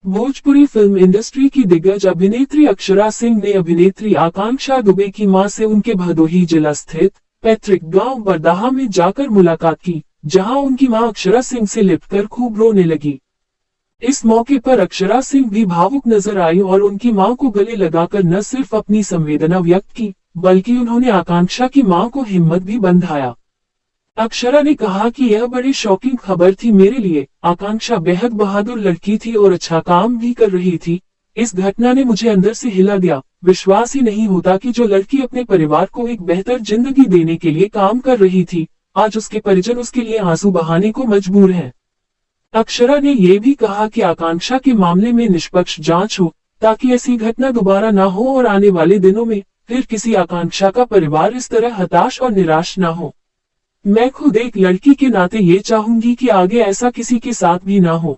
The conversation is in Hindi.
भोजपुरी फिल्म इंडस्ट्री की दिग्गज अभिनेत्री अक्षरा सिंह ने अभिनेत्री आकांक्षा दुबे की मां से उनके भदोही जिला स्थित पैतृक गांव बरदाहा में जाकर मुलाकात की, जहां उनकी मां अक्षरा सिंह से लिपटकर खूब रोने लगी। इस मौके पर अक्षरा सिंह भी भावुक नजर आई और उनकी मां को गले लगाकर न सिर्फ अपनी संवेदना व्यक्त की, बल्कि उन्होंने आकांक्षा की मां को हिम्मत भी बंधाया। अक्षरा ने कहा कि यह बड़ी शॉकिंग खबर थी मेरे लिए। आकांक्षा बेहद बहादुर लड़की थी और अच्छा काम भी कर रही थी। इस घटना ने मुझे अंदर से हिला दिया। विश्वास ही नहीं होता कि जो लड़की अपने परिवार को एक बेहतर जिंदगी देने के लिए काम कर रही थी, आज उसके परिजन उसके लिए आंसू बहाने को मजबूर हैं। अक्षरा ने यह भी कहा कि आकांक्षा के मामले में निष्पक्ष जांच हो, ताकि ऐसी घटना दोबारा न हो और आने वाले दिनों में फिर किसी आकांक्षा का परिवार इस तरह हताश और निराश न हो। मैं खुद एक लड़की के नाते ये चाहूंगी कि आगे ऐसा किसी के साथ भी ना हो।